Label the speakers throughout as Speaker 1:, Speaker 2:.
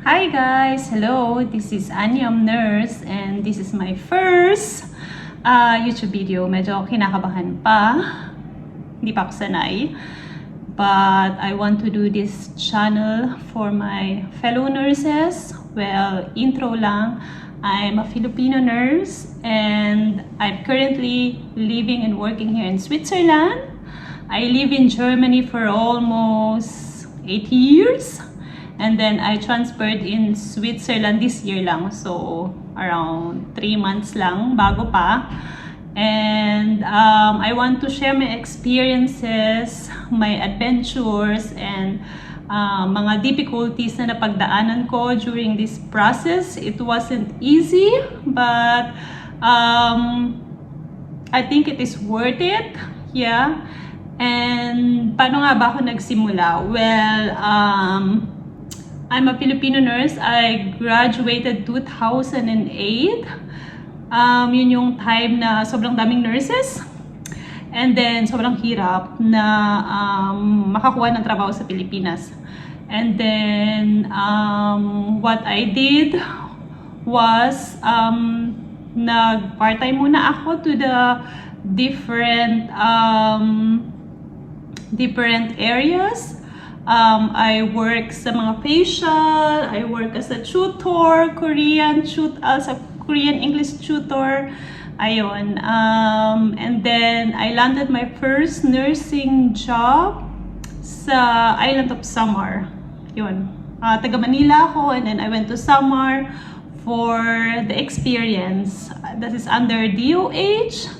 Speaker 1: Hi guys! Hello! This is Anyam Nurse and this is my first YouTube video. Medyo kinakabahan pa. Hindi pa ako sanay. But I want to do this channel for my fellow nurses. Well, intro lang. I'm a Filipino nurse and I'm currently living and working here in Switzerland. I live in Germany for almost 8 years. And then I transferred in Switzerland this year lang. So, around 3 months lang, bago pa. And I want to share my experiences, my adventures, and mga difficulties na napagdaanan ko during this process. It wasn't easy, but I think it is worth it. Yeah. And paano nga ba ako nagsimula? Well, I'm a Filipino nurse. I graduated 2008. Yun yung time na sobrang daming nurses. And then, sobrang hirap na makakuha ng trabaho sa Pilipinas. And then, what I did was, nag-part-time muna ako to the different areas. I work sa mga facial, I work as a tutor, Korean English tutor, ayun. And then I landed my first nursing job sa island of Samar, yun. Taga Manila ako, and then I went to Samar for the experience. That is under DOH.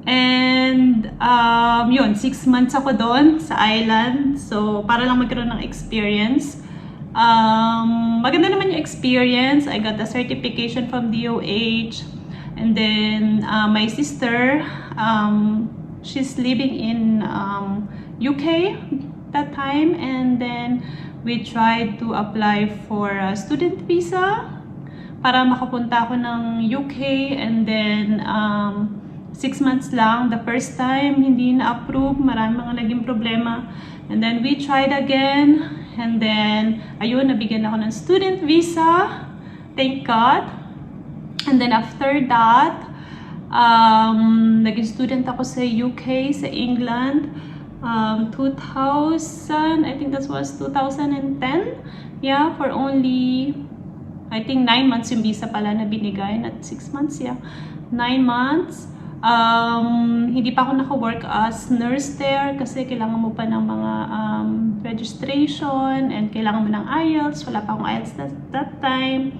Speaker 1: And yun, 6 months ako doon sa island. So, para lang magkaroon ng experience. Maganda naman yung experience. I got a certification from DOH. And then, my sister, she's living in UK that time. And then, we tried to apply for a student visa para makapunta ako ng UK. And then, 6 months lang. The first time, hindi na-approve. Marami mga naging problema. And then, we tried again. And then, ayun, nabigyan ako ng student visa. Thank God. And then, after that, naging student ako sa UK, sa England. 2000, I think that was 2010. Yeah, for only, I think 9 months yung visa pala na binigay. Not 6 months, yeah. 9 months. Hindi pa ako naka-work as nurse there kasi kailangan mo pa ng mga registration and kailangan mo ng IELTS. Wala pa akong IELTS that time.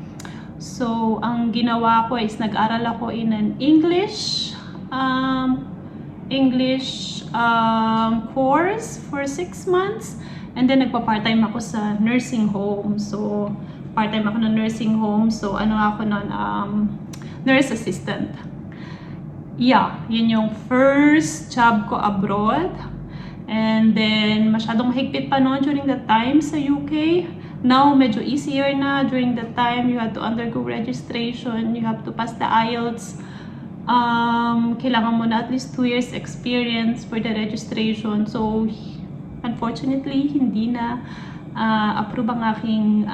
Speaker 1: So, ang ginawa ko is nag-aral ako in an English course for 6 months. And then, nagpa-part-time ako sa nursing home. So, part-time ako ng nursing home. So, ano ako nun? Nurse assistant. Yeah, yun yung first job ko abroad. And then, masyadong mahigpit pa noon during that time sa UK. Now, medyo easier na. During that time, you had to undergo registration. You have to pass the IELTS. Kailangan mo na at least 2 years experience for the registration. So, unfortunately, hindi na approve ang aking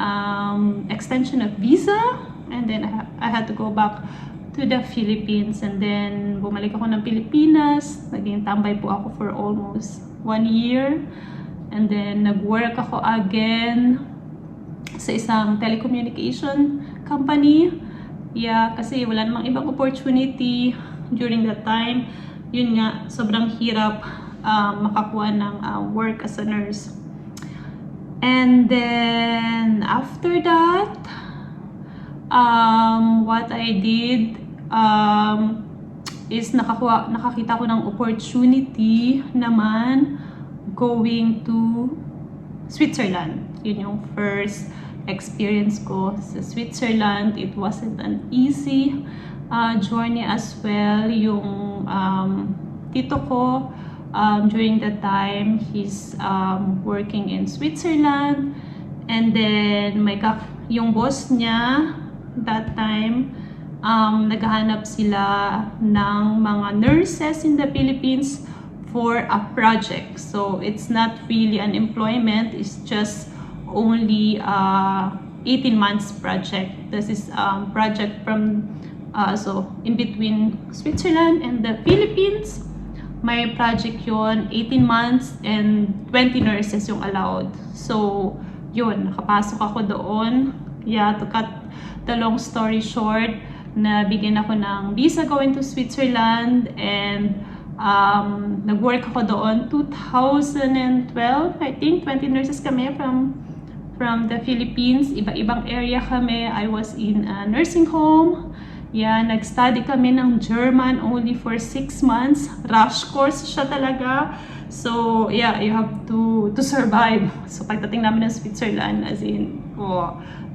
Speaker 1: extension of visa. And then, I had to go back to the Philippines. And then, bumalik ako ng Pilipinas. Naging tambay po ako for almost 1 year. And then, nag-work ako again sa isang telecommunication company. Yeah, kasi wala namang ibang opportunity during that time. Yun nga, sobrang hirap makakuha ng work as a nurse. And then, after that, what I did is nakakita ko ng opportunity naman going to Switzerland. Yun yung first experience ko sa Switzerland. It wasn't an easy journey as well. Yung tito ko, during that time, he's working in Switzerland. And then, yung boss niya, that time, naghahanap sila ng mga nurses in the Philippines for a project. So, it's not really an employment. It's just only 18 months project. This is project from so in between Switzerland and the Philippines. May project yon, 18 months and 20 nurses yung allowed. So yun, nakapasok ako doon. Yeah, to cut the long story short, nabigyan ako ng visa going to Switzerland, and nag-work ako doon 2012, I think. 20 nurses kami from the Philippines. Iba-ibang area kami. I was in a nursing home. Yeah, nag-study kami ng German only for 6 months. Rush course siya talaga. So, yeah, you have to survive. So, pagdating namin ng Switzerland, as in,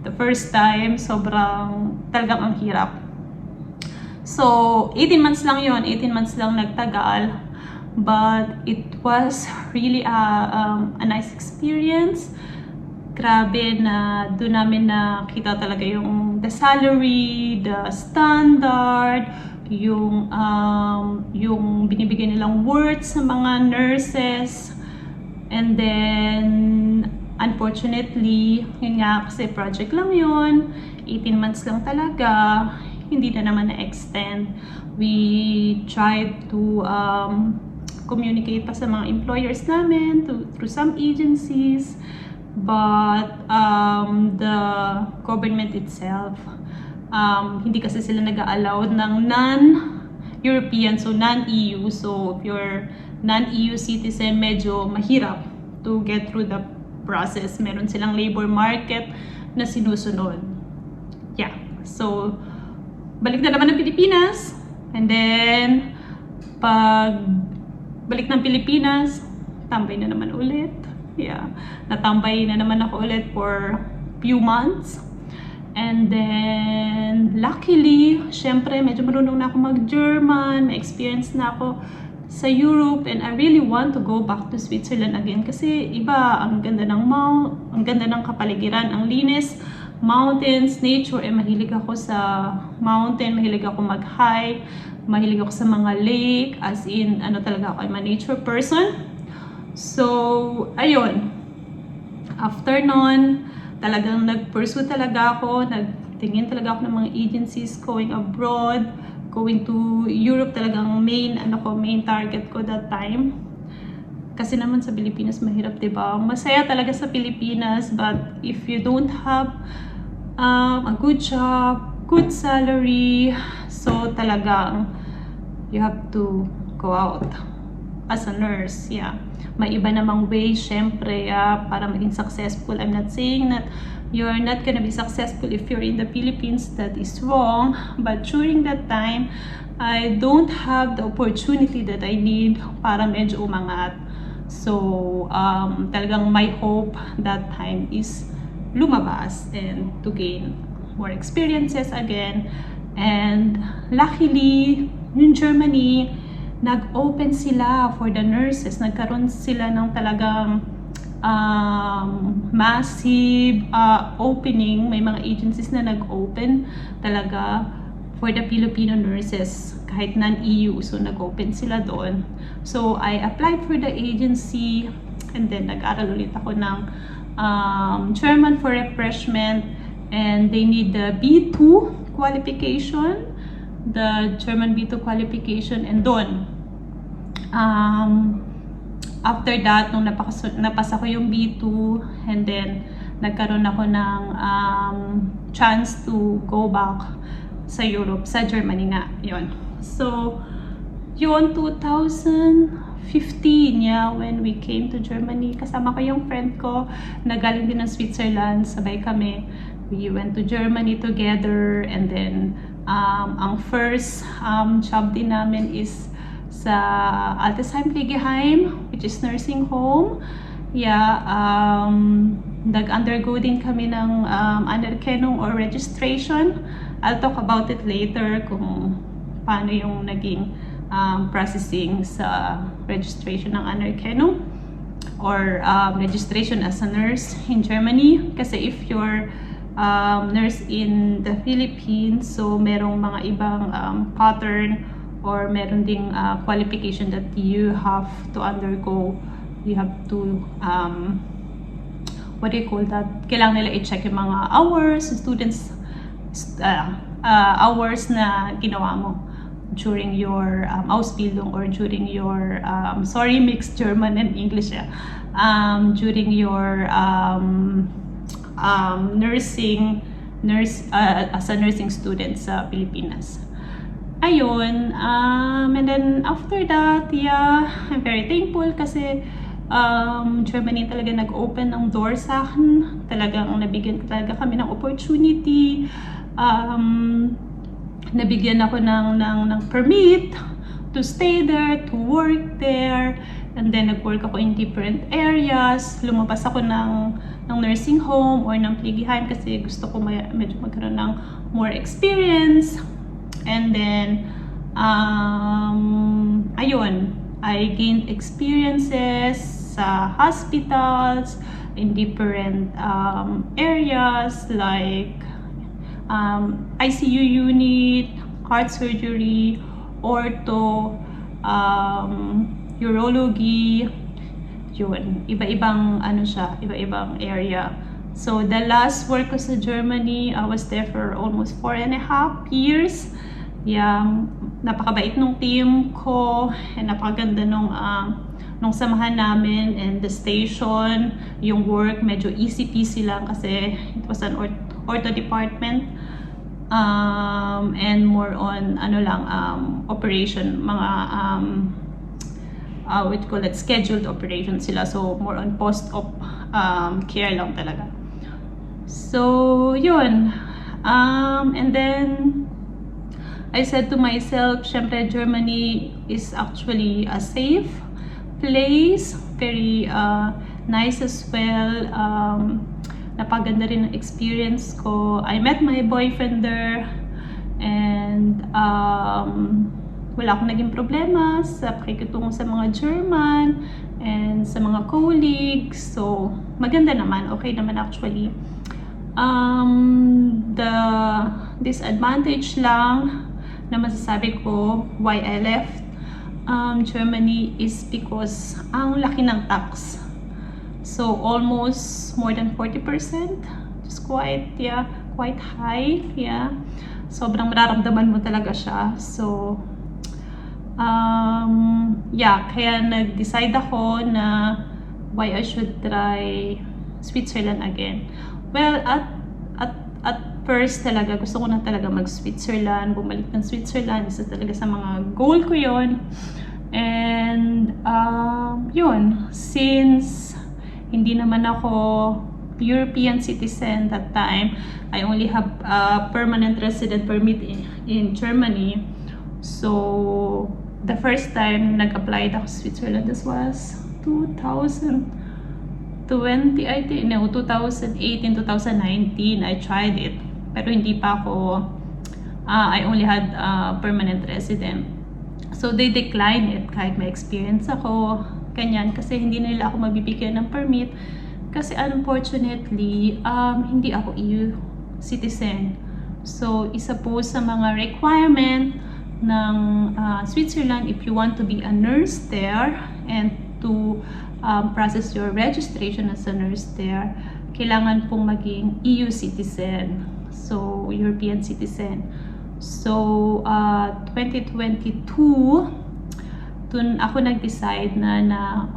Speaker 1: the first time, sobrang talagang ang hirap. So, 18 months lang yon, 18 months lang nagtagal. But it was really a nice experience. Grabe na doon namin nakita talaga yung the salary, the standard, yung binibigay nilang words sa mga nurses. And then, unfortunately, yun nga, kasi project lang yun, 18 months lang talaga, hindi na naman na-extend. We tried to communicate pa sa mga employers namin through some agencies, but the government itself, hindi kasi sila nag-allow ng non-European, so non-EU. So if you're non-EU citizen, medyo mahirap to get through the process. Meron silang labor market na sinusunod. Yeah, so balik na naman ng Pilipinas, and then pag balik ng Pilipinas, tambay na naman ulit. Yeah, natambay na naman ako ulit for few months. And then, luckily, syempre, medyo marunong na ako mag-German, may experience na ako sa Europe, and I really want to go back to Switzerland again kasi iba, ang ganda ng kapaligiran, ang linis, mountains, nature, mahilig ako sa mountain, mahilig ako mag-hike, mahilig ako sa mga lake, as in, talaga ako, I'm a nature person. So, ayun. After nun, talagang nag-pursue talaga ako, nagtingin talaga ako ng mga agencies going abroad, going to Europe, talagang main target ko that time. Kasi naman sa Pilipinas mahirap, diba? Masaya talaga sa Pilipinas, but if you don't have a good job, good salary, so talagang you have to go out as a nurse. Yeah, may iba namang way, syempre, para maging successful. I'm not saying that you're not gonna be successful if you're in the Philippines. That is wrong. But during that time, I don't have the opportunity that I need para medyo umangat. So, talagang my hope that time is lumabas and to gain more experiences again. And luckily, in Germany, nag-open sila for the nurses. Nagkaroon sila ng talagang massive opening. May mga agencies na nag-open talaga for the Filipino nurses, kahit non-EU. So, nag-open sila doon. So, I applied for the agency, and then nag-aral ulit ako ng German for refreshment, and they need the B2 qualification, the German B2 qualification, and doon after that, nung napasa ko yung B2, and then nagkaroon ako ng chance to go back sa Europe, sa Germany nga, yun. So, yun, 2015, yeah, when we came to Germany, kasama ko yung friend ko, na galing din ng Switzerland, sabay kami. We went to Germany together, and then, ang first job din namin is sa Altersheim Pflegeheim, which is nursing home. Yeah, nag-undergo din kami ng Anerkennung or registration. I'll talk about it later kung paano yung naging processing sa registration ng Anerkennung or registration as a nurse in Germany. Kasi if you're nurse in the Philippines, so merong mga ibang pattern or meron ding qualification that you have to undergo. You have to what do you call that? Kailangan nila i-check yung mga hours, students, hours na ginawa mo during your Ausbildung or during your, sorry, mixed German and English, during your as a nursing student sa Pilipinas. Ayun, and then after that, yeah, I'm very thankful kasi Germany talaga nag-open ng door sa akin. Talagang nabigyan talaga kami ng opportunity. Nabigyan ako ng permit to stay there, to work there, and then nag-work ako in different areas. Lumabas ako ng nursing home or ng Pflegeheim kasi gusto ko medyo magkaroon ng more experience. And then, ayun, I gained experiences sa hospitals, in different areas like ICU unit, heart surgery, ortho, urology, yun, iba-ibang iba-ibang area. So the last work ko sa Germany, I was there for almost 4.5 years. Yeah, napakabait nung team ko, and napakaganda nung samahan namin, and the station, yung work medyo easy peasy lang kasi it was an ortho department, and more on operation, mga what you call it, scheduled operation sila, so more on post-op care lang talaga. So yun, and then I said to myself, syempre Germany is actually a safe place, very nice as well. Napaganda rin ang experience ko. I met my boyfriend there, and wala akong naging problema sa pakikitungo sa mga German and sa mga colleagues. So maganda naman, okay naman actually. The disadvantage lang na masasabi ko why I left Germany is because ang laki ng tax. So almost more than 40%. Just quite high. Yeah. Sobrang mararamdaman mo talaga siya. So kaya nag-decide ako na why I should try Switzerland again. Well, at first talaga gusto ko na talaga mag-Switzerland, bumalik ng Switzerland, isa talaga sa mga goal ko yon. And yun, since hindi naman ako European citizen that time, I only have a permanent resident permit in Germany. So the first time nag-apply ako sa Switzerland, this was 2018, 2019, I tried it. Pero hindi pa ako, I only had permanent resident. So they declined it kahit may experience ako, ganyan, kasi hindi nila ako mabibigyan ng permit. Kasi unfortunately, hindi ako EU citizen. So isa po sa mga requirement ng Switzerland, if you want to be a nurse there and to process your registration as a nurse there, kailangan pong maging EU citizen, so European citizen. So 2022, dun ako nag-decide na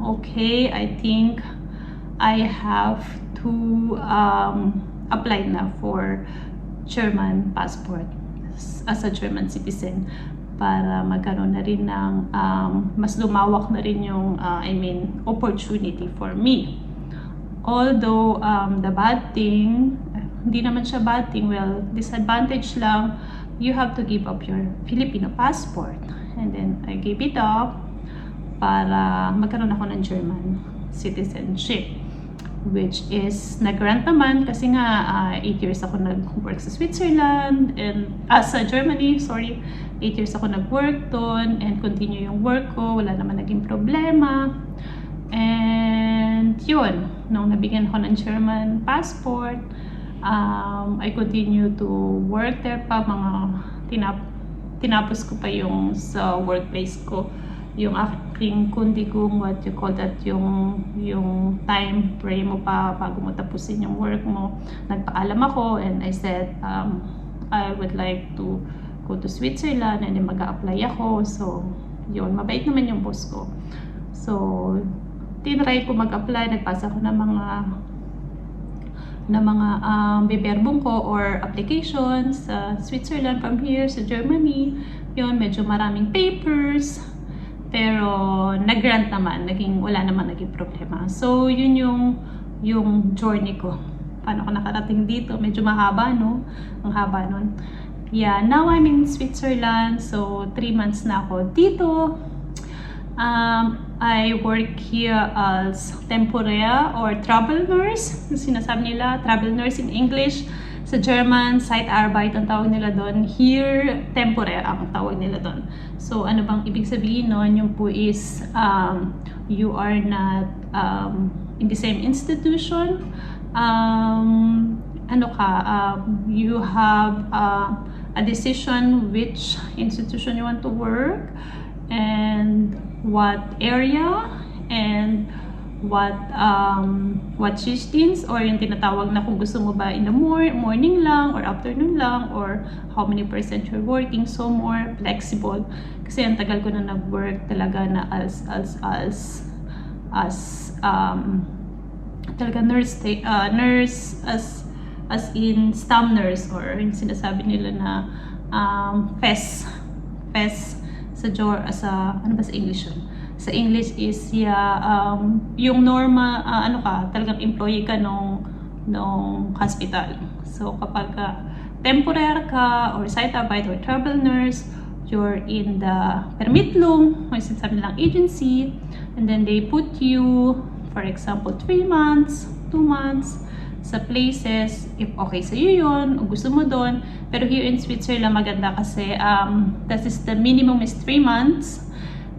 Speaker 1: okay, I think I have to apply na for German passport as a German citizen, para magkaroon na rin ng mas lumawak na rin yung opportunity for me. Although the bad thing, hindi naman siya bad thing, well, disadvantage lang, you have to give up your Filipino passport. And then I gave it up para magkaroon ako ng German citizenship, which is nag-grant naman kasi nga 8 years ako nag-work sa Switzerland and sa Germany, 8 years ako nag-work doon and continue yung work ko, wala naman naging problema. And yun, nung nabigyan ako ng German passport, I continue to work there pa, tinapos ko pa yung sa workplace ko yung aking kundigong, what you call that, yung time frame mo pa bago mo tapusin yung work mo. Nagpaalam ako and I said I would like to go to Switzerland and then mag-a-apply ako. So yun, mabait naman yung boss ko. So tinry ko mag-apply, nagpasa ko ng mga beberbong ko or applications sa Switzerland from here sa Germany. Yun, medyo maraming papers, pero nag-grant naman, wala naman naging problema. So yun yung journey ko. Paano ko nakarating dito? Medyo mahaba, no? Ang haba nun. Yeah, now I'm in Switzerland. So 3 months na ako dito. I work here as temporary or travel nurse. Sinasabi nila, travel nurse in English. Sa German, Zeitarbeit ang tawag nila doon. Here, temporary ang tawag nila doon. So, ano bang ibig sabihin nun? Yung po is, you are not in the same institution. You have a decision which institution you want to work and what area and what shiftings or yung tinatawag na kung gusto mo ba in the morning lang or afternoon lang or how many % you're working, so more flexible. Kasi ang tagal ko na nag-work talaga na as talaga nurse as in stam nurse or yung sinasabi nila na FES sa ano ba sa English yun? Sa English is yung normal talagang employee ka nung hospital. So kapag temporary ka or Zeitarbeit or travel nurse, you're in the Vermittlung or sinasabi nilang agency, and then they put you, for example, 3 months, 2 months sa places, if okay sa iyo yun, o gusto mo doon. Pero here in Switzerland, maganda kasi that is the minimum is 3 months,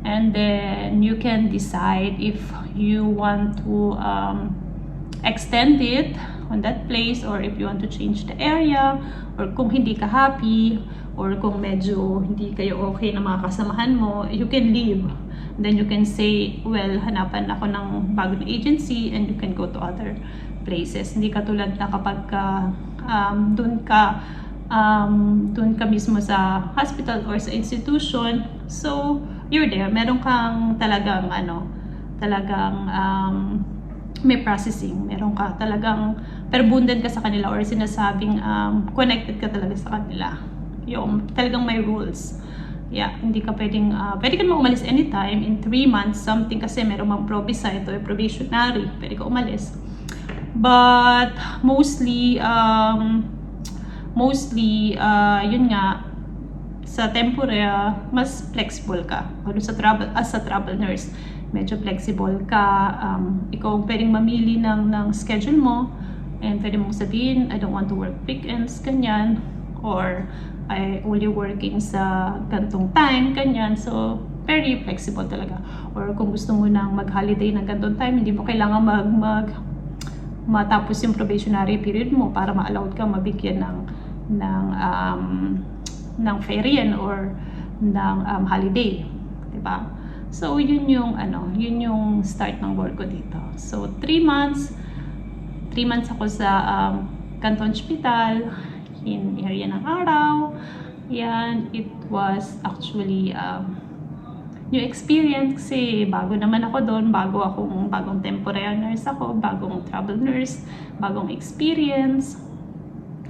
Speaker 1: and then you can decide if you want to extend it on that place or if you want to change the area, or kung hindi ka happy or kung medyo hindi kayo okay na mga kasamahan mo, you can leave. Then you can say, well, hanapan ako ng bagong agency, and you can go to other places. Hindi katulad na kapag doon ka mismo sa hospital or sa institution, so you're there. Meron kang talagang may processing. Meron ka talagang perbundan ka sa kanila or sinasabing connected ka talaga sa kanila. Yung talagang may rules. Yeah, hindi ka pwedeng pwede ka naman umalis anytime in 3 months something kasi meron mang probisite or probationary, pwede ka umalis. But mostly yun nga, sa temporary mas flexible ka. O sa travel nurse, medyo flexible ka. Ikaw pwedeng mamili ng schedule mo, and pwede mong sabihin, I don't want to work weekends, kanyan, or I only working sa gantong time, kanyan. So very flexible talaga. Or kung gusto mo nang mag-holiday ng gantong time, hindi mo kailangan matapos yung probationary period mo para ma-allowed ka mabigyan ng ferian or ng holiday, 'di ba? So yun yung start ng work ko dito. So 3 months ako sa Canton Hospital in area ng Araw. Yan, it was actually new experience kasi bago naman ako doon, bagong temporary nurse ako, bagong travel nurse, bagong experience.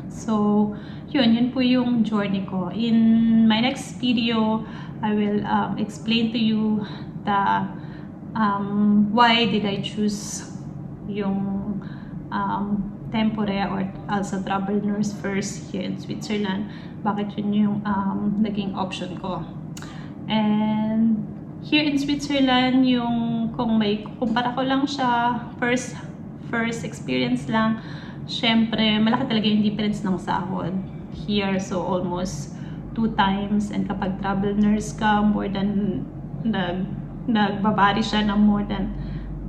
Speaker 1: So, yun po yung journey ko. In my next video, I will explain to you the why did I choose yung temporary or also travel nurse first here in Switzerland. Bakit yun yung naging option ko. And here in Switzerland, kung may kumpara ko lang siya, first experience lang, syempre malaki talaga yung difference ng sahod here. So almost 2 times, and kapag travel nurse ka, more than nagbabari siya ng more than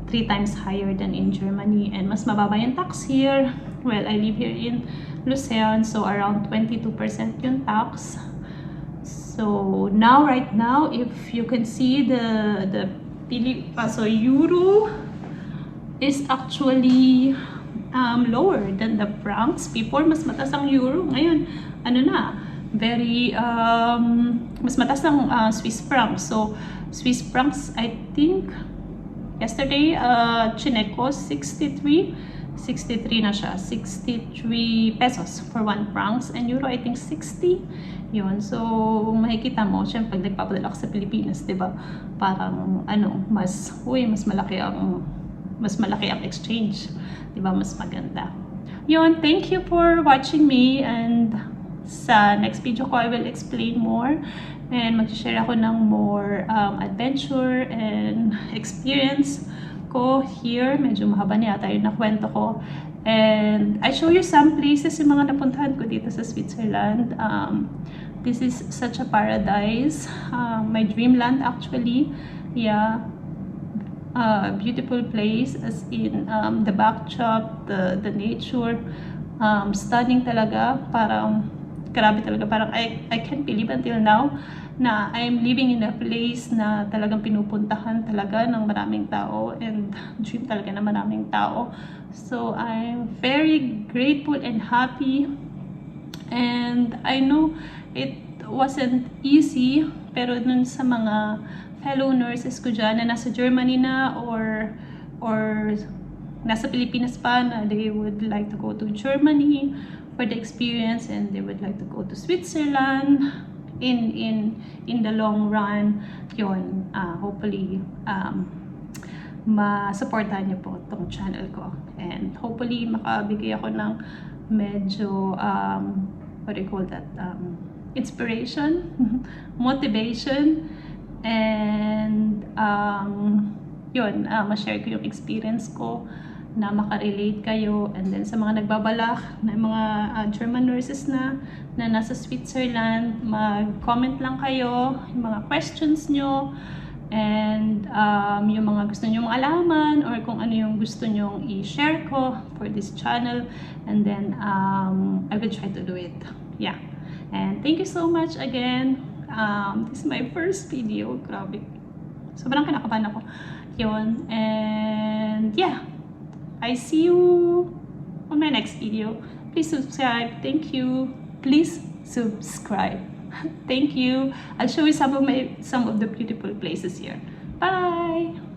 Speaker 1: 3 times higher than in Germany, and mas mababa yung tax here. Well, I live here in Lucerne, so around 22% yung tax. So now, right now, if you can see so euro is actually lower than the francs. Before, mas mataas ang euro. Ngayon, ano na, very, mas mataas ang Swiss francs. So, Swiss francs, I think, yesterday, chinek ko, 63 na siya. 63 pesos for 1 francs. And euro, I think, 60. Yun. So, makikita mo, syempre, pag nagpapadala ka sa Pilipinas, diba? Parang, mas malaki ang exchange, 'di ba? Mas maganda. Yun, thank you for watching me, and sa next video ko I will explain more and mag-share ako ng more adventure and experience ko here. Medyo mahaba na yata yung nakwento ko. And I show you some places yung mga napuntahan ko dito sa Switzerland. This is such a paradise. My dreamland actually. Yeah. Beautiful place, as in the backdrop, the nature, stunning talaga. Parang grabe talaga, parang I can't believe until now na I'm living in a place na talagang pinupuntahan talaga ng maraming tao, and dream talaga ng maraming tao. So I'm very grateful and happy, and I know it wasn't easy, pero dun sa mga fellow nurses ko dyan na nasa Germany na or nasa Pilipinas pa, na they would like to go to Germany for the experience, and they would like to go to Switzerland in the long run. Yun, hopefully ma-supportahan niyo po itong channel ko, and hopefully makabigay ako ng medyo what do you call that, inspiration, motivation, and yun, ma-share ko yung experience ko na makarelate kayo. And then sa mga nagbabalak na mga German nurses na nasa Switzerland, mag-comment lang kayo yung mga questions nyo, and yung mga gusto nyo malaman, or kung ano yung gusto nyo i-share ko for this channel, and then I will try to do it. Yeah, and thank you so much again. This is my first video. Grabe. Sobrang kinakabahan ako. Yun. And yeah. I see you on my next video. Please subscribe. Thank you. Please subscribe. Thank you. I'll show you some of the beautiful places here. Bye.